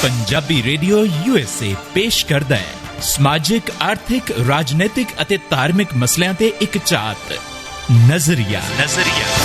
Punjabi radio USA ਪੇਸ਼ ਕਰਦਾ ਹੈ ਸਮਾਜਿਕ, ਆਰਥਿਕ, ਰਾਜਨੀਤਿਕ ਅਤੇ ਧਾਰਮਿਕ ਮਸਲਿਆਂ ਤੇ ਇੱਕ ਝਾਤ ਨਜ਼ਰੀਆ। ਸਤਿ ਸ਼੍ਰੀ ਅਕਾਲ।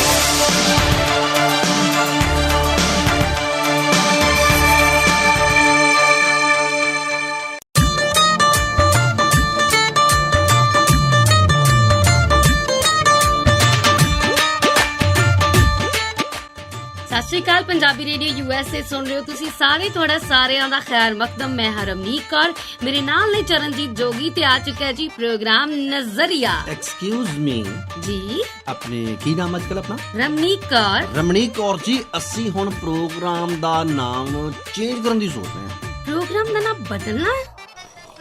ਪੰਜਾਬੀ ਰੇਡੀਓ USA ਸੁਣ ਰਹੇ ਹੋ ਤੁਸੀਂ ਸਾਰੇ। ਤੁਹਾਡਾ ਸਾਰਿਆਂ ਦਾ ਖੈਰ ਮਕਦਮ। ਮੈਂ ਹਾਂ ਰਮਨੀਕ ਕੌਰ, ਮੇਰੇ ਨਾਲ ਨੇ ਚਰਨਜੀਤ ਜੋਗੀ ਤੇ ਆ ਚੁੱਕਾ ਜੀ ਪ੍ਰੋਗਰਾਮ ਨਜ਼ਰੀਆ। एक्सक्यूज मी ਜੀ ਆਪਣੇ ਕੀ ਨਾਮ ਅੱਜਕੱਲ ਆਪਣਾ? ਰਮਨੀਕ ਕੌਰ ਜੀ। ਅਸੀਂ ਹੁਣ ਪ੍ਰੋਗਰਾਮ ਦਾ ਨਾਮ ਚੇਂਜ ਕਰਨ ਦੀ ਸੋਚ ਰਹੇ ਹਾਂ। ਪ੍ਰੋਗਰਾਮ ਦਾ ਨਾਮ ਬਦਲਣਾ,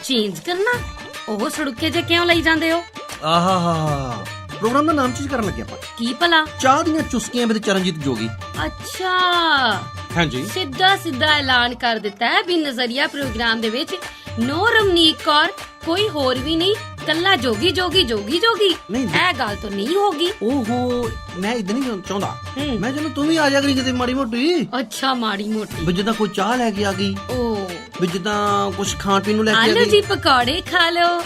ਚੇਂਜ ਕਰਨਾ? ਉਹ ਸੜੁੱਕੇ ਜੇ ਕਿਉਂ ਲਈ ਜਾਂਦੇ ਹੋ? ਆਹਾ, ਪ੍ਰੋਗਰਾਮ ਦਾ ਨਾਮ ਚੇਂਜ ਕਰਨ ਲੱਗੇ ਆਪਾਂ। ਕੀ ਭਲਾ? ਚਾਹ ਦੀਆਂ ਚੁਸਕੀਆਂ ਵਿੱਚ ਚਰਨਜੀਤ ਜੋਗੀ। ਅੱਛਾ, ਹਾਂਜੀ, ਸਿੱਧਾ ਐਲਾਨ ਕਰ ਦਿੱਤਾ ਹੈ ਵੀ ਨਜ਼ਰੀਆ ਪ੍ਰੋਗਰਾਮ ਦੇ ਵਿੱਚ ਨੋ ਰਮਨੀਕ ਕੌਰ, ਕੋਈ ਹੋਰ ਵੀ ਨਹੀਂ, ਕੱਲਾ ਜੋਗੀ। ਨਹੀਂ। ਇਹ ਗੱਲ ਤਾਂ ਨਹੀਂ ਹੋਗੀ। ਓਹੋ, ਮੈਂ ਇਦਾਂ ਨਹੀਂ ਚਾਹੁੰਦਾ। ਮੈਂ ਜਦੋਂ ਤੂੰ ਵੀ ਆ ਜਾ ਕਰੀ ਕਿਤੇ ਮਾੜੀ ਮੋਟੀ। ਅੱਛਾ, ਮਾੜੀ ਮੋਟੀ ਵੀ ਜਿੱਦਾਂ ਕੋਈ ਚਾਹ ਲੈ ਕੇ ਆ ਗਈ, ਓ ਵੀ ਜਿੱਦਾਂ ਕੁਝ ਖਾਣ ਪੀਣ ਨੂੰ ਲੈ ਕੇ ਆ ਆਲੂ ਗਈ। ਜੀ ਪਕੌੜੇ ਖਾ ਲਓ,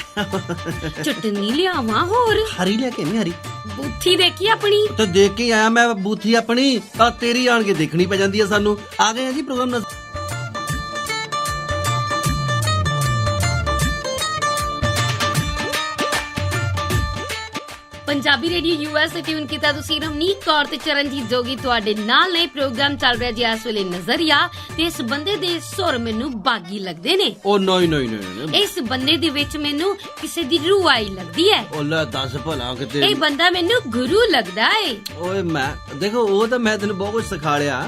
ਚਟਨੀ ਲਿਆਵਾਂ ਹੋਰ? ਹਰੀ ਲੈ ਕੇ ਨਹੀਂ, ਹਰੀ ਬੂਥੀ ਦੇਖੀ ਆਪਣੀ? ਤੇ ਦੇਖ ਕੇ ਆਇਆ ਮੈਂ ਬੂਥੀ ਆਪਣੀ, ਤਾਂ ਤੇਰੀ ਆਣ ਕੇ ਦੇਖਣੀ ਪੈ ਜਾਂਦੀ ਹੈ ਸਾਨੂੰ। ਆ ਗਏ ਆ ਜੀ program Punjabi radio USA tune ਕੀਤਾ ਤੁਸੀਂ। ਰਮਨੀਕ ਕੌਰ ਤੇ ਚਰਨਜੀਤ ਜੋਗੀ ਤੁਹਾਡੇ ਨਾਲ ਨੇ। ਪ੍ਰੋਗਰਾਮ ਚੱਲ ਰਿਹਾ ਜੀ ਇਸ ਵੇਲੇ ਨਜ਼ਰੀਆ, ਤੇ ਇਸ ਬੰਦੇ ਦੇ ਸੁਰ ਮੈਨੂੰ ਬਾਗੀ ਲੱਗਦੇ ਨੇ। ਉਹ ਨਹੀਂ। ਇਸ ਬੰਦੇ ਦੇ ਵਿੱਚ ਮੈਨੂੰ ਕਿਸੇ ਦੀ ਰੂਹ ਆਈ ਲੱਗਦੀ ਹੈ। ਉਹ ਲੈ ਦੱਸ ਭਲਾ ਕਿਤੇ। ਇਹ ਬੰਦਾ ਮੈਨੂੰ ਗੁਰੂ ਲੱਗਦਾ ਏ। ਓਏ ਮੈਂ ਦੇਖੋ, ਉਹ ਤਾਂ ਮੈਂ ਤੈਨੂੰ ਬਹੁਤ ਕੁਝ ਸਿਖਾ ਲਿਆ,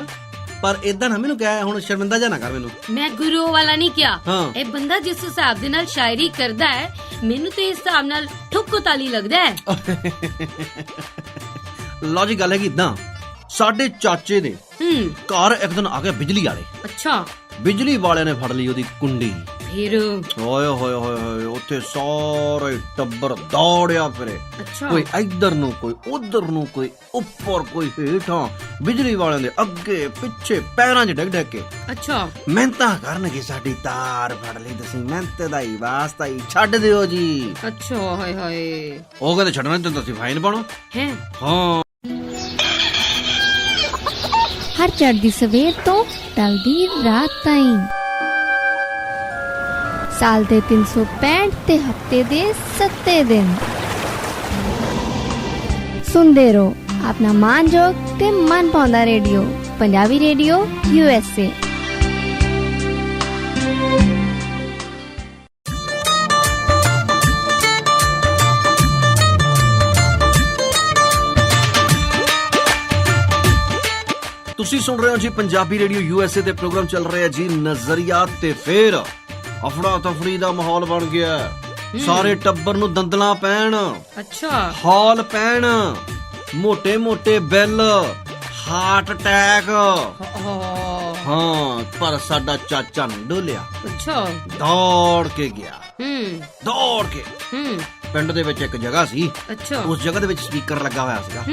ਪਰ ਇਦਾਂ ਨਾ ਮੈਨੂੰ ਕਹਿ, ਹੁਣ ਸ਼ਰਮਿੰਦਾ ਜਾ ਨਾ ਕਰ ਮੈਨੂੰ। ਮੈਂ ਗੁਰੂ ਵਾਲਾ ਨਹੀਂ ਕਿਹਾ। ਹਾਂ। ਇਹ ਬੰਦਾ ਜਿਸ ਹਿਸਾਬ ਦੇ ਨਾਲ ਸ਼ਾਇਰੀ ਕਰਦਾ ਹੈ, ਮੈਨੂੰ ਤੇ ਇਸ ਹਿਸਾਬ ਨਾਲ ਠੁੱਕੋ ਤਾਲੀ ਲੱਗਦਾ ਹੈ। ਲੌਜੀਕ ਗੱਲ ਹੈ ਕਿ ਇਦਾਂ, ਸਾਡੇ ਚਾਚੇ ਦੇ ਘਰ ਇੱਕ ਦਿਨ ਆ ਗਿਆ ਬਿਜਲੀ ਵਾਲੇ। ਅੱਛਾ। ਬਿਜਲੀ ਵਾਲਿਆਂ ਨੇ ਫੜ ਲਈ ਉਹਦੀ ਕੁੰਡੀ। ਫਿਰ ਓਏ ਹੋਏ ਉੱਥੇ ਸਾਰੇ ਟੱਬਰ ਦੌੜਿਆ ਫਿਰੇ। ਅੱਛਾ। ਕੋਈ ਇੱਧਰ ਨੂੰ, ਕੋਈ ਉਧਰ ਨੂੰ, ਕੋਈ ਉੱਪਰ, ਕੋਈ ਹੇਠਾਂ, ਬਿਜਲੀ ਵਾਲਿਆਂ ਦੇ ਅੱਗੇ ਪਿੱਛੇ ਪੈਰਾਂ 'ਚ ਡਿੱਗ ਕੇ। ਅੱਛਾ। ਮਿਹਨਤਾਂ ਕਰਨਗੇ, ਸਾਡੀ ਤਾਰ ਫੜ ਲਈ ਤੁਸੀਂ, ਮਿਹਨਤ ਦਾ ਹੀ ਵਾਸਤਾ ਹੀ ਛੱਡ ਦਿਓ ਜੀ। ਅੱਛਾ। ਹਾਏ ਉਹ ਕਹਿੰਦੇ ਛੱਡਣਾ ਨਹੀਂ ਤਾਂ ਤੁਸੀਂ ਫਾਈਨ ਪਾਉਣਾ ਹੈ। ਹਾਂ। ਹਰ ਚੜ੍ਹਦੀ ਸਵੇਰ ਤੋਂ ਢਲਦੀ ਰਾਤ ਤਾਈਂ, ਸਾਲ ਦੇ 365 ਤੇ ਹਫਤੇ ਦੇ 7 ਦਿਨ ਸੁਣਦੇ ਰਹੋ ਆਪਣਾ ਮਾਨਯੋਗ ਤੇ ਮਨ ਪਾਉਂਦਾ ਰੇਡੀਓ, ਪੰਜਾਬੀ ਰੇਡੀਓ USA। ਤੁਸੀਂ ਸੁਣ ਰਹੇ ਹੋ ਜੀ ਪੰਜਾਬੀ ਰੇਡੀਓ USA ਤੇ ਪ੍ਰੋਗਰਾਮ ਚੱਲ ਰਿਹਾ ਜੀ ਨਜ਼ਰੀਆ। ਤੇ ਫੇਰ ਅਫੜਾ ਤਫੜੀ ਦਾ ਮਾਹੌਲ ਬਣ ਗਿਆ। ਸਾਰੇ ਟੱਬਰ ਨੂੰ ਦੰਦਲਾਂ ਪੈਣ, ਅੱਛਾ, ਹੌਲ ਪੈਣ, ਮੋਟੇ ਬਿੱਲ, ਹਾਰਟ ਅਟੈਕ। ਹਾਂ, ਪਰ ਸਾਡਾ ਚਾਚਾ ਨਹੀਂ ਡੋਲਿਆ। ਅੱਛਾ। ਦੌੜ ਕੇ ਗਿਆ। ਦੌੜ ਕੇ ਪਿੰਡ ਦੇ ਵਿੱਚ ਇੱਕ ਜਗ੍ਹਾ ਸੀ। ਅੱਛਾ। ਉਸ ਜਗ੍ਹਾ ਦੇ ਵਿੱਚ ਸਪੀਕਰ ਲੱਗਾ ਹੋਇਆ ਸੀਗਾ।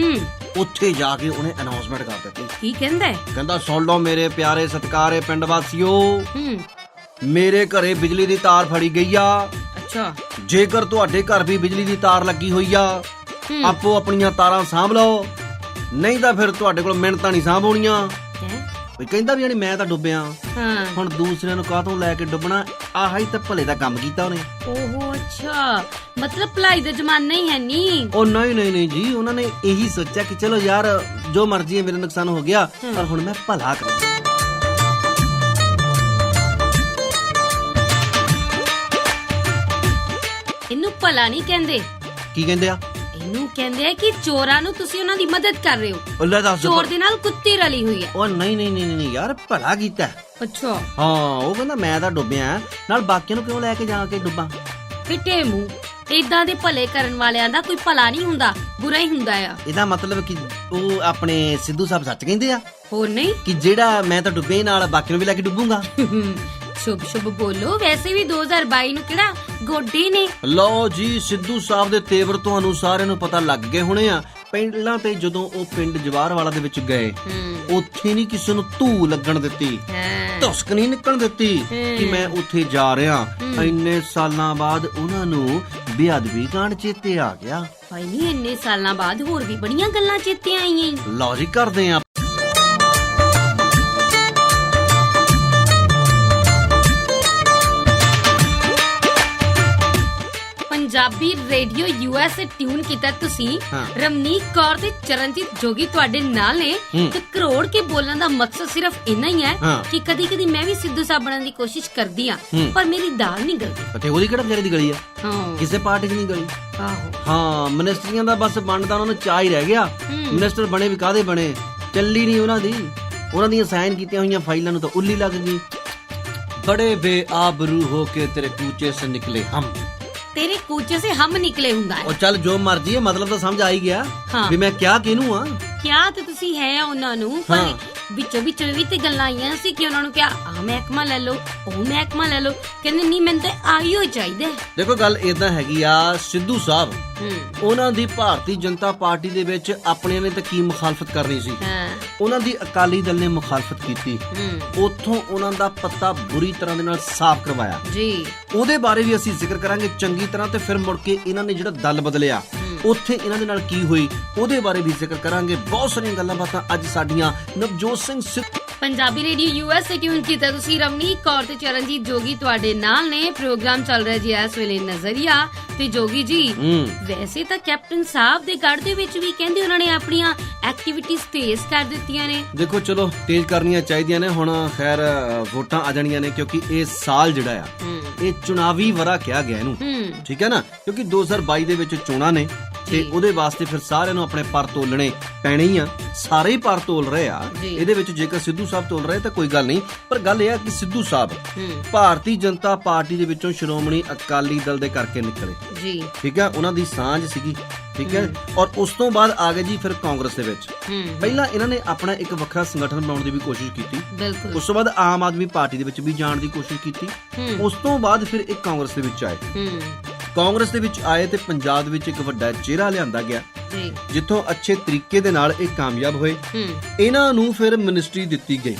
ਉੱਥੇ ਜਾ ਕੇ ਉਹਨੇ ਅਨਾਉਂਸਮੈਂਟ ਕਰ ਦਿੱਤੀ। ਕੀ ਕਹਿੰਦਾ? ਕਹਿੰਦਾ, ਸੁਣ ਲਓ ਮੇਰੇ ਪਿਆਰੇ ਸਤਿਕਾਰੇ ਪਿੰਡ ਵਾਸੀਓ, ਮੇਰੇ ਘਰੇ ਬਿਜਲੀ ਦੀ ਤਾਰ ਫੜੀ ਗਈ ਆ। ਅੱਛਾ। ਜੇਕਰ ਤੁਹਾਡੇ ਘਰ ਵੀ ਬਿਜਲੀ ਦੀ ਤਾਰ ਲੱਗੀ ਹੋਈ ਆ, ਆਪੋ ਆਪਣੀਆਂ ਤਾਰਾਂ ਸਾਂਭ ਲਓ, ਨਹੀਂ ਤਾਂ ਫਿਰ ਤੁਹਾਡੇ ਕੋਲ ਮਿਹਨਤਾਂ ਨਹੀਂ ਸਾਂਭ ਹੋਣੀਆਂ। ਕਹਿੰਦਾ ਵੀ ਮੈਂ ਤਾਂ ਡੁੱਬਿਆ, ਹੁਣ ਦੂਸਰਿਆਂ ਨੂੰ ਕਾਹਤੋਂ ਲੈ ਕੇ ਡੁੱਬਣਾ। ਆਹ ਹੀ ਤਾਂ ਭਲੇ ਦਾ ਕੰਮ ਕੀਤਾ ਉਹਨੇ। ਓਹੋ, ਅੱਛਾ, ਮਤਲਬ ਭਲਾਈ ਦਾ ਜ਼ਮਾਨਾ ਹੀ ਹੈ ਨਹੀਂ। ਉਹ ਨਹੀਂ ਜੀ, ਉਹਨਾਂ ਨੇ ਇਹੀ ਸੋਚਿਆ ਕਿ ਚਲੋ ਯਾਰ ਜੋ ਮਰਜ਼ੀ ਹੈ, ਮੇਰਾ ਨੁਕਸਾਨ ਹੋ ਗਿਆ, ਪਰ ਹੁਣ ਮੈਂ ਭਲਾ ਕਰਾਂ। ਇਹਨੂੰ ਭਲਾ ਨਹੀਂ ਕਹਿੰਦੇ। ਕੀ ਕਹਿੰਦੇ ਆ? ਇਹਨੂੰ ਕਹਿੰਦੇ ਆ ਕਿ ਚੋਰਾਂ ਨੂੰ ਤੁਸੀਂ ਉਹਨਾਂ ਦੀ ਮਦਦ ਕਰ ਰਹੇ ਹੋ। ਲੈ ਦੱਸ। ਚੋਰ ਦੇ ਨਾਲ ਕੁੱਤੀ ਰਲੀ ਹੋਈ ਹੈ। ਉਹ ਨਹੀਂ ਯਾਰ, ਭਲਾ ਕੀਤਾ। ਅੱਛਾ। ਹਾਂ, ਉਹ ਕਹਿੰਦਾ ਮੈਂ ਤਾਂ ਡੁੱਬਿਆ, ਨਾਲ ਬਾਕੀਆਂ ਨੂੰ ਕਿਉਂ ਲੈ ਕੇ ਜਾ ਕੇ ਡੁੱਬਾਂ। ਫਿੱਟੇ ਮੂੰਹ, ਇਦਾਂ ਦੇ ਭਲੇ ਕਰਨ ਵਾਲਿਆਂ ਦਾ ਕੋਈ ਭਲਾ ਨਹੀਂ ਹੁੰਦਾ, ਬੁਰਾ ਹੀ ਹੁੰਦਾ ਆ। ਇਹਦਾ ਮਤਲਬ ਕਿ ਉਹ ਆਪਣੇ ਸਿੱਧੂ ਸਾਹਿਬ ਸੱਚ ਕਹਿੰਦੇ ਆ? ਹੋਰ ਨਹੀਂ ਕਿ ਜਿਹੜਾ ਮੈਂ ਤਾਂ ਡੁੱਬੇ ਨਾਲ ਬਾਕੀ ਨੂੰ ਵੀ ਲੈ ਕੇ ਡੁੱਬੂਗਾ। ਸ਼ੁਭ ਬੋਲੋ। ਵੈਸੇ ਵੀ 2022 ਨੂੰ ਕਿਹੜਾ ਗੋਡੇ ਨੇ। ਲਓ ਜੀ, ਸਿੱਧੂ ਸਾਹਿਬ ਦੇ ਤੇਵਰ ਤੁਹਾਨੂੰ ਸਾਰਿਆਂ ਨੂੰ ਪਤਾ ਲੱਗ ਗਏ ਹੋਣੇ ਆ ਪਹਿਲਾਂ ਤੇ ਜਦੋਂ ਉਹ ਪਿੰਡ ਜਵਾਹਰਵਾਲਾ ਦੇ ਵਿੱਚ ਗਏ, ਉੱਥੇ ਨਹੀਂ ਕਿਸੇ ਨੂੰ ਧੂ ਲੱਗਣ ਦਿੱਤੀ, ਧੁਸਕ ਨਹੀਂ ਨਿਕਲਣ ਦਿੱਤੀ ਕਿ ਮੈਂ ਉੱਥੇ ਜਾ ਰਿਹਾ। ਇੰਨੇ ਸਾਲਾਂ ਬਾਅਦ ਉਹਨਾਂ ਨੂੰ ਬੇਅਦਬੀ ਕਾਂਡ ਚੇਤੇ ਆ ਗਿਆ। ਭਾਈ ਨਹੀਂ, ਇੰਨੇ ਸਾਲਾਂ ਬਾਅਦ ਹੋਰ ਵੀ ਬੜੀਆਂ ਗੱਲਾਂ ਚੇਤੇ ਆਈਆਂ। ਲਓ ਜੀ, ਕਰਦੇ ਆ। ਪੰਜਾਬੀ ਰੇਡੀਓ USA ਟਿਊਨ ਕੀਤਾ ਤੁਸੀਂ। ਹਾਂ। ਰਮਨੀਕ ਕੌਰ ਤੇ ਚਰਨਜੀਤ ਜੋਗੀ ਤੁਹਾਡੇ ਨਾਲ ਨੇ। ਤੇ ਕਰੋੜ ਕੇ ਬੋਲਣ ਦਾ ਮਕਸਦ ਸਿਰਫ ਇੰਨਾ ਹੀ ਹੈ ਹਾਂ। ਕਿ ਕਦੀ ਕਦੀ ਮੈਂ ਵੀ ਸਿੱਧੂ ਸਾਹਿਬ ਬਣਨ ਦੀ ਕੋਸ਼ਿਸ਼ ਕਰਦੀ ਆ, ਪਰ ਮੇਰੀ ਦਾਲ ਨਹੀਂ ਗਲਦੀ। ਤੇ ਉਹਦੀ ਕਿਹੜਾ ਵਿਚਾਰੀ ਦੀ ਗਲੀ ਆ? ਹਾਂ, ਕਿਸੇ ਪਾਰਟੀ 'ਚ ਨਹੀਂ ਗਲੀ। ਆਹੋ। ਹਾਂ, ਮਿਨਿਸਟਰੀਆਂ ਦਾ ਬਸ ਬਣਦਾ ਉਹਨਾਂ ਨੂੰ ਚਾਹ ਹੀ ਰਹਿ ਗਿਆ। ਮਿਨਿਸਟਰ ਬਣੇ ਵੀ ਕਾਹਦੇ ਬਣੇ, ਚੱਲੀ ਨਹੀਂ ਉਹਨਾਂ ਦੀ। ਉਹਨਾਂ ਦੀਆਂ ਸਾਈਨ ਕੀਤੀਆਂ ਹੋਈਆਂ ਫਾਈਲਾਂ ਨੂੰ ਤਾਂ ਉੱਲੀ ਲੱਗ ਗਈ। ਬੜੇ ਬੇਆਬਰੂ ਹੋ ਕੇ ਤੇਰੇ ਕੂਚੇ ਸੇ ਨਿਕਲੇ ਹਮ, ਤੇਰੇ ਕੂਚੇ ਸੇ ਹਮ ਨਿਕਲੇ ਹੁੰਦਾ ਹੈ। ਉਹ ਚੱਲ ਜੋ ਮਰਜੀ ਹੈ, ਮਤਲਬ ਤਾਂ ਸਮਝ ਆ ਹੀ ਗਿਆ ਹਾਂ। ਵੀ ਮੈਂ ਕਿਹਾ ਕਿਹਨੂੰ ਆ। ਕਿਆ ਤੇ ਤੁਸੀਂ ਹੈ ਉਹਨਾਂ ਨੂੰ, ਪਰ ਵਿੱਚੋਂ ਵਿੱਚ ਵੀ ਤੇ ਗੱਲਾਂ ਆਈਆਂ ਸੀ ਕਿ ਉਹਨਾਂ ਨੂੰ ਕਿਹਾ ਆਹ ਮਹਿਕਮਾ ਲੈ ਲਓ, ਉਹ ਮਹਿਕਮਾ ਲੈ ਲਓ। ਕਹਿੰਦੇ ਨਹੀਂ, ਮੈਨੂੰ ਤਾਂ ਆਈਓ ਚਾਹੀਦਾ। ਦੇਖੋ ਗੱਲ ਏਦਾਂ ਹੈਗੀ ਆ, ਸਿੱਧੂ ਸਾਹਿਬ ਉਹਨਾਂ ਦੀ ਭਾਰਤੀ ਜਨਤਾ ਪਾਰਟੀ ਦੇ ਵਿੱਚ ਆਪਣਿਆਂ ਨੇ ਤਾਂ ਕੀ ਮੁਖਾਲਫਤ ਕਰਨੀ ਸੀ, ਉਹਨਾਂ ਦੀ ਅਕਾਲੀ ਦਲ ਨੇ ਮੁਖਾਲਫਤ ਕੀਤੀ। ਉੱਥੋਂ ਉਹਨਾਂ ਦਾ ਪੱਤਾ ਬੁਰੀ ਤਰ੍ਹਾਂ ਦੇ ਨਾਲ ਸਾਫ਼ ਕਰਵਾਇਆ ਜੀ। ਉਹਦੇ ਬਾਰੇ ਵੀ ਅਸੀਂ ਜ਼ਿਕਰ ਕਰਾਂਗੇ ਚੰਗੀ ਤਰ੍ਹਾਂ। ਤੇ ਫਿਰ ਮੁੜ ਕੇ ਇਹਨਾਂ ਨੇ ਜਿਹੜਾ ਦਲ ਬਦਲਿਆ, ਉੱਥੇ ਇਹਨਾਂ ਦੇ ਨਾਲ ਕੀ ਹੋਈ, ਉਹਦੇ ਬਾਰੇ ਵੀ ਜ਼ਿਕਰ ਕਰਾਂਗੇ। ਬਹੁਤ ਸਾਰੀਆਂ ਗੱਲਾਂ ਬਾਤਾਂ ਅੱਜ ਸਾਡੀਆਂ Navjot Singh Punjabi radio USA tune ਕੀਤਾ ਤੁਸੀਂ। ਰਮਨੀਕ ਕੌਰ ਤੇ ਚਰਨਜੀਤ ਜੋਗੀ ਤੁਹਾਡੇ ਨਾਲ ਨੇ। ਪ੍ਰੋਗਰਾਮ ਚੱਲ ਰਿਹਾ ਜੀ ਇਸ ਵੇਲੇ ਨਜ਼ਰੀਆ। ਤੇ ਜੋਗੀ ਜੀ, ਵੈਸੇ ਤਾਂ ਕੈਪਟਨ ਸਾਹਿਬ ਦੇ ਗੜ੍ਹ ਦੇ ਵਿੱਚ ਵੀ ਕਹਿੰਦੇ ਉਹਨਾਂ ਨੇ ਆਪਣੀਆਂ ਐਕਟੀਵਿਟੀਜ਼ ਤੇਜ਼ ਕਰ ਦਿੱਤੀਆਂ ਨੇ। ਦੇਖੋ ਚਲੋ ਚੇਂਜ ਕਰਨੀਆਂ ਚਾਹੀਦੀਆਂ ਨੇ। ਹੁਣ ਖੈਰ ਵੋਟਾਂ ਆ ਜਾਣੀਆਂ ਨੇ, ਕਿਉਂਕਿ ਇਹ ਸਾਲ ਜਿਹੜਾ ਆ ਇਹ ਚੁਣਾਵੀ ਵਰਾ ਕਿਹਾ ਗਿਆ ਇਹਨੂੰ, ਠੀਕ ਹੈ ਨਾ, ਕਿਉਂਕਿ 2022 ਦੇ ਵਿੱਚ ਚੋਣਾਂ ਨੇ ਤੇ ਉਹਦੇ ਵਾਸਤੇ ਫਿਰ ਸਾਰਿਆਂ ਨੂੰ ਆਪਣੇ ਪਰ ਤੋਲਣੇ ਪੈਣੇ ਹੀ ਆ। ਸਾਰੇ ਹੀ ਪਰ ਤੋਲ ਰਹੇ ਆ ਇਹਦੇ ਵਿੱਚ। ਜੇਕਰ ਸਿੱਧੂ ਸਾਹਿਬ ਤੋਲ ਰਹੇ ਤਾਂ ਕੋਈ ਗੱਲ ਨਹੀਂ, ਪਰ ਗੱਲ ਇਹ ਆ ਕਿ ਸਿੱਧੂ ਸਾਹਿਬ ਭਾਰਤੀ ਜਨਤਾ ਪਾਰਟੀ ਦੇ ਵਿੱਚੋਂ ਸ਼੍ਰੋਮਣੀ ਅਕਾਲੀ ਦਲ ਦੇ ਕਰਕੇ ਨਿਕਲੇ ਜੀ, ਠੀਕ ਹੈ। ਉਹਨਾਂ ਦੀ ਸਾਂਝ ਸੀਗੀ, ਠੀਕ ਹੈ। ਔਰ ਉਸ ਤੋਂ ਬਾਅਦ ਆ ਗਏ ਜੀ ਫਿਰ ਕਾਂਗਰਸ ਦੇ ਵਿੱਚ। ਪਹਿਲਾਂ ਇਹਨਾਂ ਨੇ ਆਪਣਾ ਇੱਕ ਵੱਖਰਾ ਸੰਗਠਨ ਬਣਾਉਣ ਦੀ ਵੀ ਕੋਸ਼ਿਸ਼ ਕੀਤੀ। ਉਸ ਤੋਂ ਬਾਅਦ ਆਮ ਆਦਮੀ ਪਾਰਟੀ ਦੇ ਵਿੱਚ ਵੀ ਜਾਣ ਦੀ ਕੋਸ਼ਿਸ਼ ਕੀਤੀ। ਉਸ ਤੋਂ ਬਾਅਦ ਫਿਰ ਇੱਕ ਕਾਂਗਰਸ ਦੇ ਵਿੱਚ ਆਏ। ਕਾਂਗਰਸ ਦੇ ਵਿੱਚ ਆਏ ਤੇ ਪੰਜਾਬ ਦੇ ਵਿੱਚ ਇੱਕ ਵੱਡਾ ਚਿਹਰਾ ਲਿਆਂਦਾ ਗਿਆ, ਜਿੱਥੋਂ ਅੱਛੇ ਤਰੀਕੇ ਦੇ ਨਾਲ ਇਹ ਕਾਮਯਾਬ ਹੋਏ। ਇਹਨਾਂ ਨੂੰ ਫਿਰ ਮਿਨਿਸਟਰੀ ਦਿੱਤੀ ਗਈ,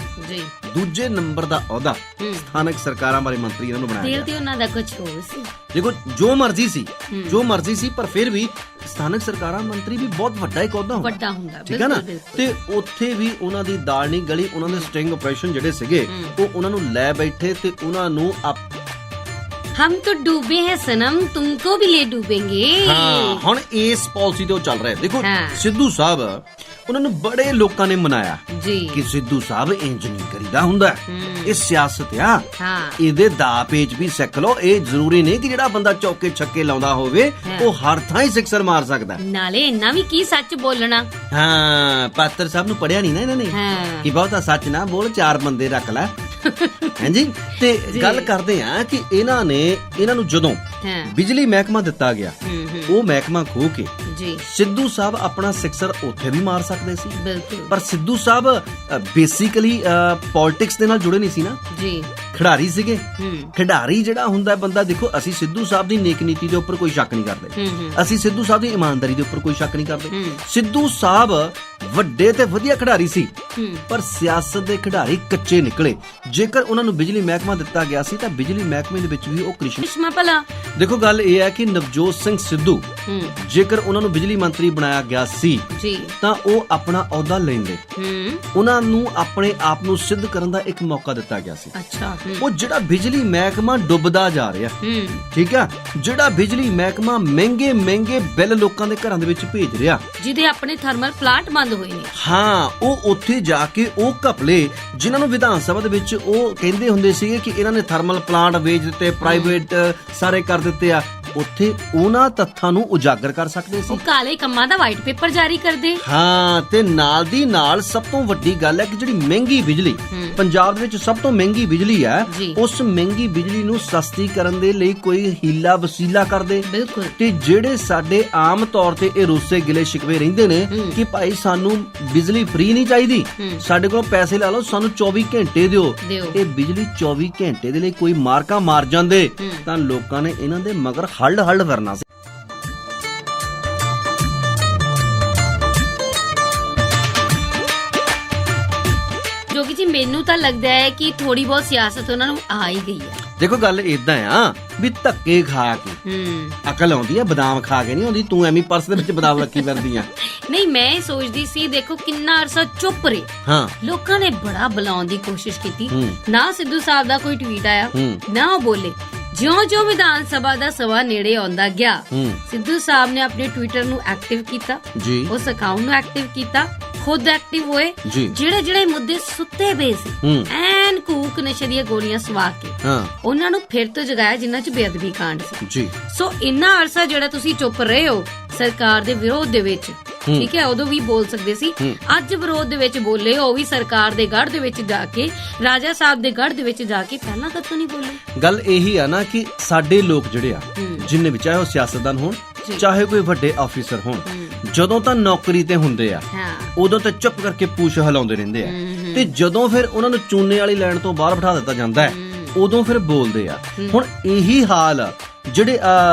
ਦੂਜੇ ਨੰਬਰ ਦਾ ਅਹੁਦਾ ਸਥਾਨਕ ਸਰਕਾਰਾਂ ਬਾਰੇ ਮੰਤਰੀ ਇਹਨਾਂ ਨੂੰ ਬਣਾਇਆ ਗਿਆ। ਤੇ ਉਹਨਾਂ ਦਾ ਕੁਝ ਹੋਰ ਸੀ। ਦੇਖੋ ਜੋ ਮਰਜ਼ੀ ਸੀ, ਪਰ ਫਿਰ ਵੀ ਸਥਾਨਕ ਸਰਕਾਰਾਂ ਮੰਤਰੀ ਵੀ ਬਹੁਤ ਵੱਡਾ ਇੱਕ ਅਹੁਦਾ ਹੁੰਦਾ, ਠੀਕ ਹੈ ਨਾ। ਤੇ ਉੱਥੇ ਵੀ ਉਹਨਾਂ ਦੀ ਦਾਲ ਨਹੀਂ ਗਲੀ। ਉਹਨਾਂ ਦੇ ਸਟਿੰਗ ਆਪਰੇਸ਼ਨ ਜਿਹੜੇ ਸੀਗੇ ਉਹ ਉਹਨਾਂ ਨੂੰ ਲੈ ਬੈਠੇ ਤੇ ਉਹਨਾਂ ਨੂੰ हम तो डूबे हैं सनम, तुमको भी ले डूबेंगे। ਹਾਂ, ਹੁਣ ਇਸ ਪਾਲਿਸੀ ਤੇ ਉਹ ਚੱਲ ਰਿਹਾ। ਦੇਖੋ ਸਿੱਧੂ ਸਾਹਿਬ ਉਹਨਾਂ ਨੂੰ ਬੜੇ ਲੋਕਾਂ ਨੇ ਮਨਾਇਆ ਕਿ ਸਿੱਧੂ ਸਾਹਿਬ ਇੰਜ ਨਹੀਂ ਕਰੀਦਾ ਹੁੰਦਾ, ਇਹ ਸਿਆਸਤ ਆ, ਇਹਦੇ ਦਾ ਪੇਚ ਵੀ ਸਿੱਖ ਲਓ। ਇਹ ਜ਼ਰੂਰੀ ਨਹੀਂ ਕਿ ਜਿਹੜਾ ਬੰਦਾ ਚੌਕੇ ਛੱਕੇ ਲਾਉਂਦਾ ਹੋਵੇ ਉਹ ਹਰ ਥਾਂ ਹੀ ਸਿਕਸਰ ਮਾਰ ਸਕਦਾ। ਨਾਲੇ ਇੰਨਾ ਵੀ ਕੀ ਸੱਚ ਬੋਲਣਾ। ਹਾਂ, ਪਾਤਰ ਸਾਹਿਬ ਨੂੰ ਪੜਿਆ ਨਹੀਂ ਨਾ ਇਹਨਾਂ ਨੇ ਕਿ ਬਹੁਤਾ ਸੱਚ ਨਾ ਬੋਲ, 4 ਬੰਦੇ ਰੱਖ ਲੈ। ਹਾਂਜੀ, ਤੇ ਗੱਲ ਕਰਦੇ ਆ ਕਿ ਇਹਨਾਂ ਨੂੰ ਜਦੋਂ ਬਿਜਲੀ ਮਹਿਕਮਾ ਦਿੱਤਾ ਗਿਆ, ਉਹ ਮਹਿਕਮਾ ਖੋ ਕੇ ਸਿੱਧੂ ਸਾਹਿਬ ਆਪਣਾ ਸਿਕਸਰ ਉੱਥੇ ਵੀ ਮਾਰ ਸਕਦੇ ਸੀ। ਪਰ ਸਿੱਧੂ ਸਾਹਿਬ ਬੇਸਿਕਲੀ ਪੋਲਿਟਿਕਸ ਦੇ ਨਾਲ ਜੁੜੇ ਨਹੀਂ ਸੀ ਨਾ, ਖਿਡਾਰੀ ਸੀਗੇ। ਖਿਡਾਰੀ ਜਿਹੜਾ ਹੁੰਦਾ ਬੰਦਾ, ਦੇਖੋ ਅਸੀਂ ਸਿੱਧੂ ਸਾਹਿਬ ਦੀ ਨੇਕ ਨੀਤੀ ਦੇ ਉੱਪਰ ਕੋਈ ਸ਼ੱਕ ਨਹੀਂ ਕਰਦੇ, ਅਸੀਂ ਸਿੱਧੂ ਸਾਹਿਬ ਦੀ ਇਮਾਨਦਾਰੀ ਦੇ ਉੱਪਰ ਕੋਈ ਸ਼ੱਕ ਨਹੀਂ ਕਰਦੇ। ਸਿੱਧੂ ਸਾਹਿਬ ਵੱਡੇ ਤੇ ਵਧੀਆ ਖਿਡਾਰੀ ਸੀ, ਪਰ ਸਿਆਸਤ ਦੇ ਖਿਡਾਰੀ ਕੱਚੇ ਨਿਕਲੇ। ਜੇਕਰ ਉਹਨਾਂ ਨੂੰ ਬਿਜਲੀ ਮਹਿਕਮਾ ਦਿੱਤਾ ਗਿਆ ਸੀ ਤਾਂ ਬਿਜਲੀ ਮਹਿਕਮੇ ਦੇ ਵਿੱਚ ਵੀ ਉਹ ਕ੍ਰਿਸ਼ਮਾ ਭਲਾ। ਦੇਖੋ ਗੱਲ ਇਹ ਹੈ ਕਿ ਨਵਜੋਤ ਸਿੰਘ ਸਿੱਧੂ ਜੇਕਰ ਉਹਨਾਂ ਨੂੰ ਬਿਜਲੀ ਮੰਤਰੀ ਬਣਾਇਆ ਗਿਆ ਸੀ ਤਾਂ ਉਹ ਆਪਣਾ ਅਹੁਦਾ ਲੈਂਦੇ, ਉਹਨਾਂ ਨੂੰ ਆਪਣੇ ਆਪ ਨੂੰ ਸਿੱਧ ਕਰਨ ਦਾ ਇੱਕ ਮੌਕਾ ਦਿੱਤਾ ਗਿਆ ਸੀ। ਉਹ ਜਿਹੜਾ ਬਿਜਲੀ ਮਹਿਕਮਾ ਡੁੱਬਦਾ ਜਾ ਰਿਹਾ, ਠੀਕ ਆ, ਜਿਹੜਾ ਬਿਜਲੀ ਮਹਿਕਮਾ ਮਹਿੰਗੇ ਬਿੱਲ ਲੋਕਾਂ ਦੇ ਘਰਾਂ ਦੇ ਵਿੱਚ ਭੇਜ ਰਿਹਾ, ਜਿਹਦੇ ਆਪਣੇ ਥਰਮਲ ਪਲਾਂਟ ਬੰਦ ਹੋਏ ਨੇ। ਹਾਂ, ਉਹ ਉੱਥੇ ਜਾ ਕੇ ਉਹ ਘਪਲੇ ਜਿਨ੍ਹਾਂ ਨੂੰ ਵਿਧਾਨ ਸਭਾ ਦੇ ਵਿੱਚ ਉਹ ਕਹਿੰਦੇ ਹੁੰਦੇ ਸੀਗੇ ਕਿ ਇਹਨਾਂ ਨੇ ਥਰਮਲ ਪਲਾਂਟ ਵੇਚ ਦਿੱਤੇ, ਪ੍ਰਾਈਵੇਟ ਸਾਰੇ ਕਰ ਦਿੱਤੇ ਆ, ਉੱਥੇ ਉਹਨਾਂ ਤੱਥਾਂ ਨੂੰ ਉਜਾਗਰ ਕਰ ਸਕਦੇ ਸੀ। ਕਾਲੇ ਕੰਮਾਂ ਦਾ ਵਾਈਟ ਪੇਪਰ ਜਾਰੀ ਕਰਦੇ। ਹਾਂ, ਤੇ ਨਾਲ ਦੀ ਨਾਲ ਸਭ ਤੋਂ ਵੱਡੀ ਗੱਲ ਹੈ ਕਿ ਜਿਹੜੀ ਮਹਿੰਗੀ ਬਿਜਲੀ ਪੰਜਾਬ ਦੇ ਵਿੱਚ ਸਭ ਤੋਂ ਮਹਿੰਗੀ ਬਿਜਲੀ ਹੈ, ਉਸ ਮਹਿੰਗੀ ਬਿਜਲੀ ਨੂੰ ਸਸਤੀ ਕਰਨ ਦੇ ਲਈ ਕੋਈ ਹੀਲਾ ਵਸੀਲਾ ਕਰਦੇ। ਤੇ ਜਿਹੜੇ ਸਾਡੇ ਆਮ ਤੌਰ ਤੇ ਇਹ ਰੋਸੇ ਗਿਲੇ ਸ਼ਿਕਵੇ ਰਹਿੰਦੇ ਨੇ ਕਿ ਭਾਈ ਸਾਨੂੰ ਬਿਜਲੀ ਫ੍ਰੀ ਨਹੀਂ ਚਾਹੀਦੀ, ਸਾਡੇ ਕੋਲ ਪੈਸੇ ਲਾ ਲਓ, ਸਾਨੂੰ 24 ਘੰਟੇ ਦਿਓ। ਇਹ ਬਿਜਲੀ 24 ਘੰਟੇ ਦੇ ਲਈ ਕੋਈ ਮਾਰਕਾ ਮਾਰ ਜਾਂਦੇ ਤਾਂ ਲੋਕਾਂ ਨੇ ਇਹਨਾਂ ਦੇ ਮਗਰ ਹੱਲ ਕਰਨਾ ਸੀ। ਜੋਗੀ ਜੀ ਮੈਨੂੰ ਤਾਂ ਲੱਗਦਾ ਹੈ ਕਿ ਥੋੜੀ ਬਹੁਤ ਸਿਆਸਤ ਉਹਨਾਂ ਨੂੰ ਆ ਹੀ ਗਈ ਹੈ। ਦੇਖੋ ਗੱਲ ਇਦਾਂ ਆ ਵੀ ਧੱਕੇ ਖਾ ਕੇ ਅਕਲ ਆਉਂਦੀ ਆ, ਬਦਾਮ ਖਾ ਕੇ ਨਹੀਂ ਆਉਂਦੀ। ਤੂੰ ਐਵੇਂ ਪਰਸ ਦੇ ਵਿੱਚ ਬਦਾਮ ਰੱਖੀ ਫਿਰਦੀ ਆ। ਨਹੀਂ, ਮੈਂ ਇਹ ਸੋਚਦੀ ਸੀ ਦੇਖੋ ਕਿੰਨਾ ਅਰਸਾ ਚੁੱਪ ਰਹੇ। ਹਾਂ, ਲੋਕਾਂ ਨੇ ਬੜਾ ਬੁਲਾਉਣ ਦੀ ਕੋਸ਼ਿਸ਼ ਕੀਤੀ, ਨਾ ਸਿੱਧੂ ਸਾਹਿਬ ਦਾ ਕੋਈ ਟਵੀਟ ਆਇਆ, ਨਾ ਉਹ ਬੋਲੇ। ਜਿਉਂ-ਜਿਉਂ ਵਿਧਾਨ ਸਭਾ ਦਾ ਸਮਾਂ ਨੇੜੇ ਆਉਂਦਾ ਗਿਆ, ਸਿੱਧੂ ਸਾਹਿਬ ਨੇ ਆਪਣੇ ਟਵਿੱਟਰ ਨੂੰ ਐਕਟਿਵ ਕੀਤਾ, ਉਸ ਅਕਾਊਂਟ ਨੂੰ ਐਕਟਿਵ ਕੀਤਾ, ਖੁਦ ਐਕਟਿਵ ਹੋਏ। ਜਿਹੜੇ ਮੁੱਦੇ ਸੁੱਤੇ ਪਏ ਸੀ ਐਨ ਕੂਕ ਨਸ਼ੇ ਦੀਆਂ ਗੋਲੀਆਂ ਸਵਾ ਕੇ ਉਹਨਾਂ ਨੂੰ ਫਿਰ ਤੋਂ ਜਗਾਇਆ ਜਿਨ੍ਹਾਂ ਚ ਬੇਅਦਬੀ ਕਾਂਡ ਸੀ। ਸੋ ਇੰਨਾ ਅਰਸਾ ਜਿਹੜਾ ਤੁਸੀਂ ਚੁੱਪ ਰਹੇ ਹੋ ਸਰਕਾਰ ਦੇ ਵਿਰੋਧ ਦੇ ਵਿੱਚ, ਠੀਕ ਹੈ, ਉਦੋਂ ਵੀ ਬੋਲ ਸਕਦੇ ਸੀ, ਅੱਜ ਵਿਰੋਧ ਦੇ ਵਿੱਚ ਬੋਲੇ, ਉਹ ਵੀ ਸਰਕਾਰ ਦੇ ਗੜ੍ਹ ਦੇ ਵਿੱਚ ਜਾ ਕੇ, ਰਾਜਾ ਸਾਹਿਬ ਦੇ ਗੜ੍ਹ ਦੇ ਵਿੱਚ ਜਾ ਕੇ, ਪਹਿਲਾਂ ਕਦੋਂ ਨਹੀਂ ਬੋਲੇ। ਗੱਲ ਇਹੀ ਆ ਨਾ ਕਿ ਸਾਡੇ ਲੋਕ ਜਿਹੜੇ ਆ, ਜਿੰਨੇ ਵੀ, ਚਾਹੇ ਉਹ ਸਿਆਸਤਦਾਨ ਹੋਣ ਚਾਹੇ ਕੋਈ ਵੱਡੇ ਆਫੀਸਰ ਹੋਣ, ਜਦੋਂ ਤਾਂ ਨੌਕਰੀ ਤੇ ਹੁੰਦੇ ਆ ਉਦੋਂ ਤਾਂ ਚੁੱਪ ਕਰਕੇ ਪੂਛ ਹਿਲਾਉਂਦੇ ਰਹਿੰਦੇ ਆ, ਤੇ ਜਦੋਂ ਫਿਰ ਉਹਨਾਂ ਨੂੰ ਚੂਨੇ ਵਾਲੀ ਲਾਈਨ ਤੋਂ ਬਾਹਰ ਬਿਠਾ ਦਿੱਤਾ ਜਾਂਦਾ ਹੈ ਉਦੋਂ ਫਿਰ ਬੋਲਦੇ ਆ। ਹੁਣ ਇਹੀ ਹਾਲ ਆ ਜਿਹੜੇ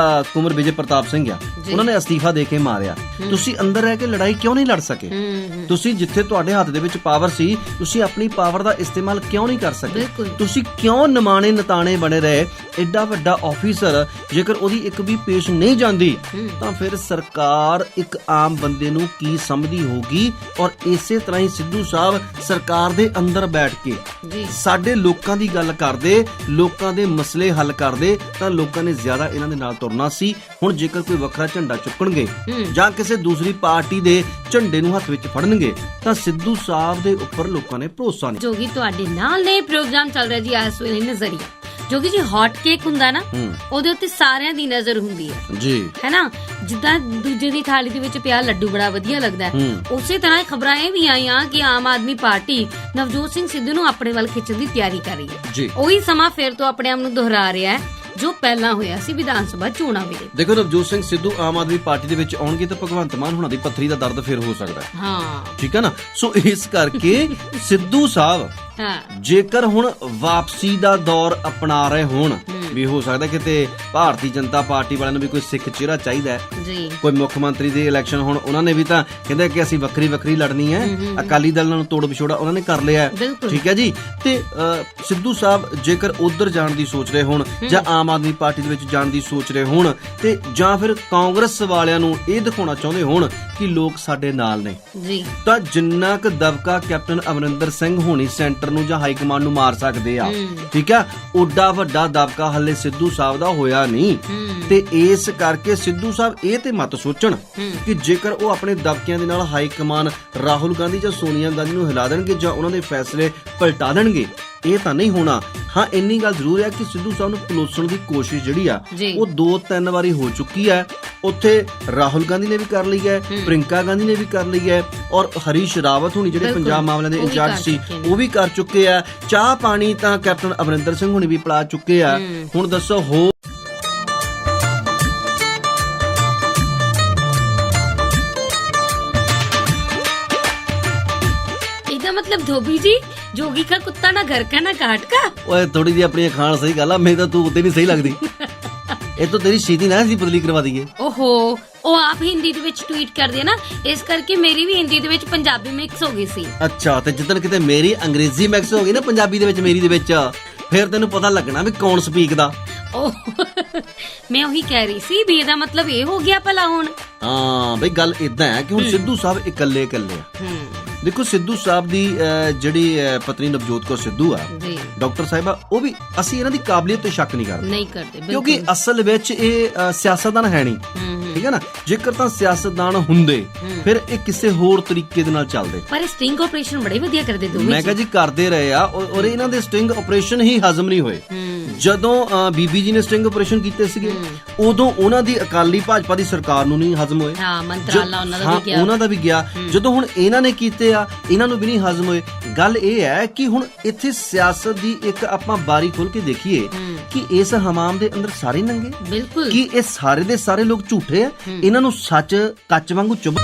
ਕੁਮਰ ਵਿਜੇ ਪ੍ਰਤਾਪ ਸਿੰਘ ਆ, ਉਹਨਾਂ ਨੇ ਅਸਤੀਫਾ ਦੇ ਕੇ ਮਾਰਿਆ। ਤੁਸੀਂ ਅੰਦਰ ਰਹਿ ਕੇ ਲੜਾਈ ਕਿਉਂ ਨਹੀਂ ਲੜ ਸਕੇ? ਤੁਸੀਂ ਜਿੱਥੇ ਤੁਹਾਡੇ ਹੱਥ ਦੇ ਵਿੱਚ ਪਾਵਰ ਸੀ, ਤੁਸੀਂ ਆਪਣੀ ਪਾਵਰ ਦਾ ਇਸਤੇਮਾਲ ਕਿਉਂ ਨਹੀਂ ਕਰ ਸਕੇ? ਤੁਸੀਂ ਕਿਉਂ ਨਿਮਾਣੇ ਨਤਾਣੇ ਬਣੇ ਰਹੇ? ਐਡਾ ਵੱਡਾ ਆਫੀਸਰ ਜੇਕਰ ਉਹਦੀ ਇੱਕ ਵੀ ਪੇਸ਼ ਨਹੀਂ ਜਾਂਦੀ ਤਾਂ ਫਿਰ ਸਰਕਾਰ ਇੱਕ ਆਮ ਬੰਦੇ ਨੂੰ ਕੀ ਸਮਝਦੀ ਹੋਗੀ? ਔਰ ਇਸੇ ਤਰ੍ਹਾਂ ਹੀ ਸਿੱਧੂ ਸਾਹਿਬ ਸਰਕਾਰ ਦੇ ਅੰਦਰ ਬੈਠ ਕੇ ਸਾਡੇ ਲੋਕਾਂ ਦੀ ਗੱਲ ਕਰਦੇ, ਲੋਕਾਂ ਦੇ ਮਸਲੇ ਹੱਲ ਕਰਦੇ, ਤਾਂ ਲੋਕਾਂ ਨੇ ਜ਼ਿਆਦਾ ਇਹਨਾਂ ਦੇ ਨਾਲ ਤੁਰਨਾ ਸੀ। ਹੁਣ ਜੇਕਰ ਕੋਈ ਵੱਖਰਾ ਝੰਡਾ ਚੁੱਕਣਗੇ ਜਾਂ ਕਿਸੇ ਦੂਸਰੀ ਪਾਰਟੀ ਦੇ ਝੰਡੇ ਨੂੰ ਹੱਥ ਵਿੱਚ ਫੜਨਗੇ ਤਾਂ ਸਿੱਧੂ ਸਾਹਿਬ ਦੇ ਉੱਪਰ ਲੋਕਾਂ ਨੇ ਭਰੋਸਾ ਨਹੀਂ। ਜੋਗੀ ਤੁਹਾਡੇ ਨਾਲ ਨੇ ਪ੍ਰੋਗਰਾਮ ਚੱਲ ਰਿਹਾ ਜੀ ਇਸ ਵੇਲੇ ਨਜ਼ਰੀਆ। ਜੋਗੀ ਜੀ ਹੌਟ ਕੇਕ ਹੁੰਦਾ ਨਾ, ਉਹਦੇ ਉੱਤੇ ਸਾਰਿਆਂ ਦੀ ਨਜ਼ਰ ਹੁੰਦੀ ਹੈ ਜੀ, ਹੈ ਨਾ। ਜਿੱਦਾਂ ਦੂਜੇ ਦੀ ਥਾਲੀ ਦੇ ਵਿੱਚ ਪਿਆ ਲੱਡੂ ਬੜਾ ਵਧੀਆ ਲੱਗਦਾ, ਉਸੇ ਤਰ੍ਹਾਂ ਖਬਰਾਂ ਇਹ ਵੀ ਆਈਆਂ ਕਿ ਆਮ ਆਦਮੀ ਪਾਰਟੀ ਨਵਜੋਤ ਸਿੰਘ ਸਿੱਧੂ ਨੂੰ ਆਪਣੇ ਵੱਲ ਖਿੱਚਣ ਦੀ ਤਿਆਰੀ ਕਰ ਰਹੀ ਹੈ। ਉਹੀ ਸਮਾਂ ਫਿਰ ਤੋਂ ਆਪਣੇ ਆਪ ਨੂੰ ਦੁਹਰਾ ਰਿਹਾ ਹੈ ਜੋ ਪਹਿਲਾਂ ਹੋਇਆ ਸੀ ਵਿਧਾਨ ਸਭਾ ਚੋਣਾਂ ਵੇਲੇ। ਦੇਖੋ, ਨਵਜੋਤ ਸਿੰਘ ਸਿੱਧੂ ਆਮ ਆਦਮੀ ਪਾਰਟੀ ਦੇ ਵਿੱਚ ਆਉਣਗੇ ਤਾਂ ਭਗਵੰਤ ਮਾਨ ਹੁਣਾਂ ਦੀ ਪੱਥਰੀ ਦਾ ਦਰਦ ਫਿਰ ਹੋ ਸਕਦਾ ਹੈ। ਹਾਂ, ਠੀਕ ਹੈ ਨਾ। ਸੋ ਇਸ ਕਰਕੇ ਸਿੱਧੂ ਸਾਹਿਬ ਜੇਕਰ ਹੁਣ ਵਾਪਸੀ ਦਾ ਦੌਰ ਅਪਣਾ ਰਹੇ ਹੋਣ, ਵੀ ਹੋ ਸਕਦਾ ਕਿਤੇ ਭਾਰਤੀ ਜਨਤਾ ਪਾਰਟੀ ਵਾਲਿਆਂ ਨੂੰ ਵੀ ਕੋਈ ਸਿੱਖ ਚਿਹਰਾ ਚਾਹੀਦਾ ਹੈ, ਕੋਈ ਮੁੱਖ ਮੰਤਰੀ ਦੇ ਇਲੈਕਸ਼ਨ ਹੁਣ ਉਹਨਾਂ ਨੇ ਵੀ ਤਾਂ ਕਹਿੰਦੇ ਕਿ ਅਸੀਂ ਵੱਖਰੀ ਵੱਖਰੀ ਲੜਨੀ ਹੈ। ਅਕਾਲੀ ਦਲ ਨਾਲ ਤੋੜ ਵਿਛੋੜਾ ਉਹਨਾਂ ਨੇ ਕਰ ਲਿਆ, ਠੀਕ ਹੈ ਜੀ। ਤੇ ਸਿੱਧੂ ਸਾਹਿਬ ਜੇਕਰ ਉਧਰ ਜਾਣ ਦੀ ਸੋਚ ਰਹੇ ਹੋਣ ਜਾਂ ਆਮ ਆਦਮੀ ਪਾਰਟੀ ਦੇ ਵਿੱਚ ਜਾਣ ਦੀ ਸੋਚ ਰਹੇ ਹੋਣ, ਤੇ ਜਾਂ ਫਿਰ ਕਾਂਗਰਸ ਵਾਲਿਆਂ ਨੂੰ ਇਹ ਦਿਖਾਉਣਾ ਚਾਹੁੰਦੇ ਹੋਣ ਕਿ ਲੋਕ ਸਾਡੇ ਨਾਲ ਨੇ, ਤਾਂ ਜਿੰਨਾ ਕੁ ਦਬਕਾ ਕੈਪਟਨ ਅਮਰਿੰਦਰ ਸਿੰਘ ਹੋਣੀ ਸੈਂਟਰ ਨੂੰ ਜਾਂ ਹਾਈ ਕਮਾਂਡ ਨੂੰ ਮਾਰ ਸਕਦੇ ਆ, ਠੀਕ ਆ, ਓਡਾ ਵੱਡਾ ਦਬਕਾ ਹੱਲੇ ਸਿੱਧੂ ਸਾਹਿਬ ਦਾ ਹੋਇਆ ਨਹੀਂ। ਤੇ ਇਸ ਕਰਕੇ ਸਿੱਧੂ ਸਾਹਿਬ ਇਹ ਤੇ ਮਤ ਸੋਚਣ ਕਿ ਜੇਕਰ ਉਹ ਆਪਣੇ ਦਬਕਿਆਂ ਦੇ ਨਾਲ ਹਾਈ ਕਮਾਂਡ ਰਾਹੁਲ ਗਾਂਧੀ ਜਾਂ ਸੋਨੀਆ ਗਾਂਧੀ ਨੂੰ ਹਿਲਾ ਦੇਣਗੇ ਜਾਂ ਉਹਨਾਂ ਦੇ ਫੈਸਲੇ ਪਲਟਾ ਦੇਣਗੇ, ਇਹ ਤਾਂ ਨਹੀਂ ਹੋਣਾ। ਹਾਂ, ਇੰਨੀ ਗੱਲ ਜ਼ਰੂਰ ਹੈ ਕਿ ਸਿੱਧੂ ਸਾਹਿਬ ਨੂੰ ਪਲੋਸਣ ਦੀ ਕੋਸ਼ਿਸ਼ ਜਿਹੜੀ ਆ ਉਹ 2-3 ਵਾਰੀ ਹੋ ਚੁੱਕੀ ਹੈ। ਉੱਥੇ ਰਾਹੁਲ ਗਾਂਧੀ ਨੇ ਵੀ ਕਰ ਲਈ ਹੈ, ਪ੍ਰਿੰਕਾ ਗਾਂਧੀ ਨੇ ਵੀ ਕਰ ਲਈ ਹੈ, ਔਰ ਹਰੀਸ਼ ਰਾਵਤ ਹੁਣੀ ਜਿਹੜੇ ਪੰਜਾਬ ਮਾਮਲਿਆਂ ਦੇ ਇੰਚਾਰਜ ਸੀ ਉਹ ਵੀ ਕਰ ਚੁੱਕੇ ਆ। ਚਾਹ ਪਾਣੀ ਤਾਂ ਕੈਪਟਨ ਅਮਰਿੰਦਰ ਸਿੰਘ ਹੁਣੀ ਵੀ ਪਿਲਾ ਚੁੱਕੇ ਆ। ਹੁਣ ਦੱਸੋ ਹੋ मतलब धोबी जी जोगी का कुत्ता ना घर का ना काट का। ओए थोड़ी जी अपनी खान सही गल आ, मैं तो तू उते नहीं सही लगदी। ਇਹ ਤੋਂ ਤੇਰੀ ਛੇਤੀ ਨਾ ਅਸੀਂ ਬਦਲੀ ਕਰਵਾ ਦਈਏ। ਓਹੋ, ਉਹ ਆਪ ਹਿੰਦੀ ਦੇ ਵਿੱਚ ਟਵੀਟ ਕਰਦੇ ਨਾ, ਇਸ ਕਰਕੇ ਮੇਰੀ ਵੀ ਹਿੰਦੀ ਦੇ ਵਿੱਚ ਪੰਜਾਬੀ ਮਿਕਸ ਹੋ ਗਈ ਸੀ। ਅੱਛਾ, ਤੇ ਜਿੱਦਣ ਕਿਤੇ ਮੇਰੀ ਅੰਗਰੇਜ਼ੀ ਮਿਕਸ ਹੋ ਗਈ ਨਾ ਪੰਜਾਬੀ ਦੇ ਵਿੱਚ ਮੇਰੀ ਦੇ ਵਿੱਚ, ਫਿਰ ਤੈਨੂੰ ਪਤਾ ਲੱਗਣਾ ਵੀ ਕੌਣ ਸਪੀਕ ਦਾ। ਮੈਂ ਉਹੀ ਕਹਿ ਰਹੀ ਸੀ ਵੀ ਇਹਦਾ ਮਤਲਬ ਇਹ ਹੋ ਗਿਆ ਭਲਾ ਹੁਣ। ਹਾਂ ਬਈ, ਗੱਲ ਇਦਾਂ ਹੈ ਕਿ ਹੁਣ ਸਿੱਧੂ ਸਾਹਿਬ ਇਕੱਲੇ ਆ। ਦੇਖੋ, ਸਿੱਧੂ ਸਾਹਿਬ ਦੀ ਜਿਹੜੀ ਪਤਨੀ ਨਵਜੋਤ ਕੌਰ ਸਿੱਧੂ ਆ, ਡਾਕਟਰ ਸਾਹਿਬਾ, ਉਹ ਵੀ ਅਸੀਂ ਇਹਨਾਂ ਦੀ ਕਾਬਲੀਅਤ ਤੇ ਸ਼ੱਕ ਨਹੀਂ ਕਰਦੇ, ਕਿਉਂਕਿ ਅਸਲ ਵਿੱਚ ਇਹ ਸਿਆਸਤਦਾਨ ਹੈ ਨਹੀਂ, ਠੀਕ ਹੈ ਨਾ। ਜੇਕਰ ਤਾਂ ਸਿਆਸਤਦਾਨ ਹੁੰਦੇ ਫਿਰ ਇਹ ਕਿਸੇ ਹੋਰ ਤਰੀਕੇ ਦੇ ਨਾਲ ਚੱਲਦੇ। ਪਰ ਸਟਿੰਗ ਆਪਰੇਸ਼ਨ ਬੜੇ ਵਧੀਆ ਕਰਦੇ ਦੋਵੇਂ। ਮੈਂ ਕਿਹਾ ਜੀ ਕਰਦੇ ਰਹੇ ਆ, ਔਰ ਇਹਨਾਂ ਦੇ ਸਟਿੰਗ ਆਪਰੇਸ਼ਨ ਹੀ ਹਜ਼ਮ ਨਹੀਂ ਹੋਏ। ਜਦੋਂ ਬੀਬੀ ਜੀ ਨੇ ਸਟਿੰਗ ਆਪਰੇਸ਼ਨ ਕੀਤੇ ਸੀਗੇ ਉਦੋਂ ਉਹਨਾਂ ਦੀ ਅਕਾਲੀ ਭਾਜਪਾ ਦੀ ਸਰਕਾਰ ਨੂੰ ਨਹੀਂ ਹਜ਼ਮ ਹੋਏ। ਹਾਂ, ਮੰਤਰਾਲਾ ਉਹਨਾਂ ਦਾ ਵੀ ਗਿਆ। ਜਦੋਂ ਹੁਣ ਇਹਨਾਂ ਨੇ ਕੀਤੇ ਆ, ਇਹਨਾਂ ਨੂੰ ਵੀ ਨਹੀਂ ਹਜ਼ਮ ਹੋਏ। ਗੱਲ ਇਹ ਹੈ ਕਿ ਹੁਣ ਇੱਥੇ ਸਿਆਸਤ ਦੀ ਇੱਕ ਆਪਾਂ ਬਾਰੀ ਖੋਲ ਕੇ ਦੇਖੀਏ ਕਿ ਇਸ ਹਮਾਮ ਦੇ ਅੰਦਰ ਸਾਰੇ ਨੰਗੇ, ਬਿਲਕੁਲ, ਕਿ ਇਹ ਸਾਰੇ ਦੇ ਸਾਰੇ ਲੋਕ ਝੂਠੇ ਆ, ਇਹਨਾਂ ਨੂੰ ਸੱਚ ਕੱਚ ਵਾਂਗੂ ਚੁੱਭ।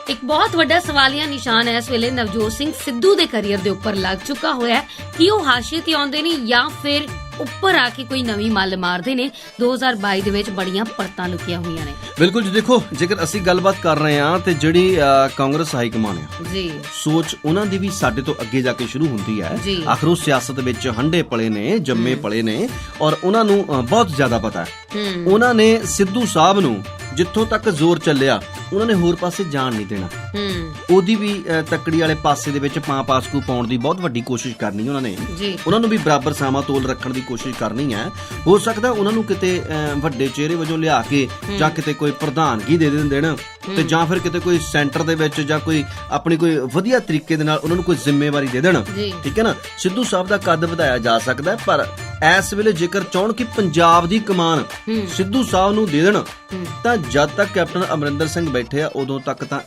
ਇੱਕ ਬਹੁਤ ਵੱਡਾ ਸਵਾਲੀਆ ਨਿਸ਼ਾਨ ਇਸ ਵੇਲੇ ਨਵਜੋਤ ਸਿੰਘ ਸਿੱਧੂ ਦੇ ਕੈਰੀਅਰ ਦੇ ਉੱਪਰ ਲੱਗ ਚੁੱਕਾ ਹੋਇਆ ਹੈ ਕਿ ਉਹ ਹਾਸ਼ੀਏ ਤੇ ਆਉਂਦੇ ਨੇ ਜਾਂ ਫਿਰ ਉੱਪਰ ਆ ਕੇ ਕੋਈ ਨਵੀਂ ਮੱਲ ਮਾਰਦੇ ਨੇ। 2022 ਦੇ ਵਿੱਚ ਬੜੀਆਂ ਪਰਤਾਂ ਲੁਕੀਆਂ ਹੋਈਆਂ ਨੇ। ਬਿਲਕੁਲ ਜੀ, ਦੇਖੋ ਜੇਕਰ ਅਸੀਂ ਗੱਲਬਾਤ ਕਰ ਰਹੇ ਹਾਂ ਤੇ ਜਿਹੜੀ ਕਾਂਗਰਸ ਹਾਈ ਕਮਾਨ ਆ ਜੀ, ਸੋਚ ਉਹਨਾਂ ਦੀ ਵੀ ਸਾਡੇ ਤੋਂ ਅੱਗੇ ਜਾ ਕੇ ਸ਼ੁਰੂ ਹੁੰਦੀ ਹੈ। ਆਖਰ ਉਹ ਸਿਆਸਤ ਵਿੱਚ ਹੰਡੇ ਪਲੇ ਨੇ, ਜੰਮੇ ਪਲੇ ਨੇ ਔਰ ਉਹਨਾਂ ਨੂੰ ਬਹੁਤ ਜ਼ਿਆਦਾ ਪਤਾ ਹੈ। ਉਹਨਾਂ ਨੇ ਸਿੱਧੂ ਸਾਹਿਬ ਨੂੰ ਜਿੱਥੋਂ ਤੱਕ ਜ਼ੋਰ ਚੱਲਿਆ ਉਹਨਾਂ ਨੇ ਹੋਰ ਪਾਸੇ ਜਾਣ ਨਹੀਂ ਦੇਣਾ। ਉਹਦੀ ਵੀ ਤੱਕੜੀ ਵਾਲੇ ਪਾਸੇ ਦੇ ਵਿੱਚ ਪਾਸਕੂ ਪਾਉਣ ਦੀ ਬਹੁਤ ਵੱਡੀ ਕੋਸ਼ਿਸ਼ ਕਰਨੀ ਉਹਨਾਂ ਨੇ। ਉਹਨਾਂ ਨੂੰ ਵੀ ਬਰਾਬਰ ਸਾਮਾ ਤੋਲ ਰੱਖਣ ਦੀ ਕੋਸ਼ਿਸ਼ ਕਰਨੀ ਹੈ। ਹੋ ਸਕਦਾ ਉਹਨਾਂ ਨੂੰ ਕਿਤੇ ਵੱਡੇ ਚਿਹਰੇ ਵਜੋਂ ਲਿਆ ਕੇ ਜਾਂ ਕਿਤੇ ਕੋਈ ਪ੍ਰਧਾਨਗੀ ਦੇ ਦੇਣ ਤੇ ਜਾਂ ਫਿਰ ਕਿਤੇ ਕੋਈ ਸੈਂਟਰ ਦੇ ਵਿੱਚ ਜਾਂ ਕੋਈ ਆਪਣੀ ਕੋਈ ਵਧੀਆ ਤਰੀਕੇ ਦੇ ਨਾਲ ਉਹਨਾਂ ਨੂੰ ਕੋਈ ਜ਼ਿੰਮੇਵਾਰੀ ਦੇ ਦੇਣ। ਠੀਕ ਹੈ ਨਾ, ਸਿੱਧੂ ਸਾਹਿਬ ਦਾ ਕੱਦ ਵਧਾਇਆ ਜਾ ਸਕਦਾ ਹੈ, ਪਰ ਇਸ ਵੇਲੇ ਜੇਕਰ ਚਾਹਣ ਕਿ ਪੰਜਾਬ ਦੀ ਕਮਾਨ ਸਿੱਧੂ ਸਾਹਿਬ ਨੂੰ ਦੇ ਦੇਣ ਤਾਂ ਜਦ ਤੱਕ ਕੈਪਟਨ ਅਮਰਿੰਦਰ ਸਿੰਘ ਬੈਠੇ ਆ ਉਦੋਂ ਤੱਕ ਤਾਂ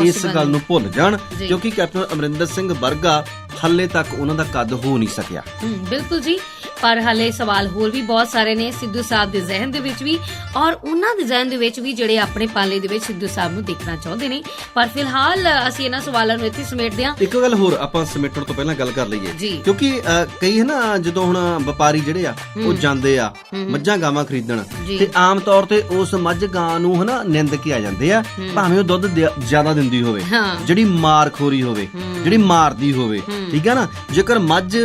ਇਸ ਗੱਲ ਨੂੰ ਭੁੱਲ ਜਾਣ, ਕਿਉਂਕਿ ਕੈਪਟਨ ਅਮਰਿੰਦਰ ਸਿੰਘ ਵਰਗਾ ਹੱਲੇ ਤੱਕ ਉਹਨਾਂ ਦਾ ਕੱਦ ਹੋ ਨਹੀਂ ਸਕਿਆ। ਬਿਲਕੁਲ ਜੀ, ਪਰ ਹਲੇ ਸਵਾਲ ਹੋਰ ਵੀ ਬਹੁਤ ਸਾਰੇ ਨੇ ਸਿੱਧੂ ਸਾਹਿਬ ਦੇ ਜ਼ਿਹਨ ਦੇ ਵਿੱਚ ਵੀ ਔਰ ਉਹਨਾਂ ਦੇ ਜ਼ਿਹਨ ਦੇ ਵਿੱਚ ਵੀ ਜਿਹੜੇ ਆਪਣੇ ਪਾਲੇ ਦੇ ਵਿੱਚ ਸਿੱਧੂ ਸਾਹਿਬ ਨੂੰ ਦੇਖਣਾ ਚਾਹੁੰਦੇ ਨੇ। ਪਰ ਫਿਲਹਾਲ ਅਸੀਂ ਇਹਨਾਂ ਸਵਾਲਾਂ ਨੂੰ ਇੱਥੇ ਸਮੇਟਦੇ ਹਾਂ। ਇੱਕ ਗੱਲ ਹੋਰ ਆਪਾਂ ਸਮੇਟਣ ਤੋਂ ਪਹਿਲਾਂ ਗੱਲ ਕਰ ਲਈਏ, ਕਿਉਂਕਿ ਕਈ ਹੈ ਨਾ ਜਦੋਂ ਹੁਣ ਵਪਾਰੀ ਜਿਹੜੇ ਆ ਉਹ ਜਾਂਦੇ ਆ ਮੱਝਾਂ ਗਾਵਾਂ ਖਰੀਦਣ ਤੇ ਆਮ ਤੌਰ ਤੇ ਉਸ ਮੱਝ ਗਾਂ ਨੂੰ ਹਨਾ ਨਿੰਦ ਕੇ ਆ ਜਾਂਦੇ ਆ, ਭਾਵੇਂ ਉਹ ਦੁੱਧ ਜ਼ਿਆਦਾ ਦਿੰਦੀ ਹੋਵੇ, ਜਿਹੜੀ ਮਾਰਖੋਰੀ ਹੋਵੇ, ਜਿਹੜੀ ਮਾਰਦੀ ਹੋਵੇ। ਠੀਕ ਹੈ ਨਾ, ਜੇਕਰ ਮੱਝ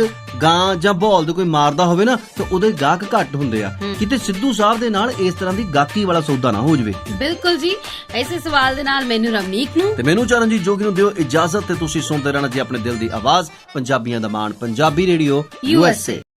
ਗਾਂ ਜਾਂ ਬੋਲਦ ਕੋਈ ਮਾਰਦਾ ਹੋਵੇ ਨਾ ਤਾਂ ਉਹਦੇ ਗਾਹਕ ਘੱਟ ਹੁੰਦੇ ਆ। ਕਿਤੇ ਸਿੱਧੂ ਸਾਹਿਬ ਦੇ ਨਾਲ ਇਸ ਤਰ੍ਹਾਂ ਦੀ ਗਾਹਕੀ ਵਾਲਾ ਸੌਦਾ ਨਾ ਹੋ ਜਾਵੇ। ਬਿਲਕੁਲ ਜੀ, ਇਸੇ ਸਵਾਲ ਦੇ ਨਾਲ ਮੈਨੂੰ ਰਮਨੀਕ ਨੂੰ ਤੇ ਮੈਨੂੰ ਚਰਨਜੀਤ ਜੋਗੀ ਨੂੰ ਦਿਓ ਇਜਾਜ਼ਤ ਤੇ ਤੁਸੀਂ ਸੁਣਦੇ ਰਹਿਣਾ ਜੀ ਆਪਣੇ ਦਿਲ ਦੀ ਆਵਾਜ਼, ਪੰਜਾਬੀਆਂ ਦਾ ਮਾਣ, ਪੰਜਾਬੀ ਰੇਡੀਓ USA।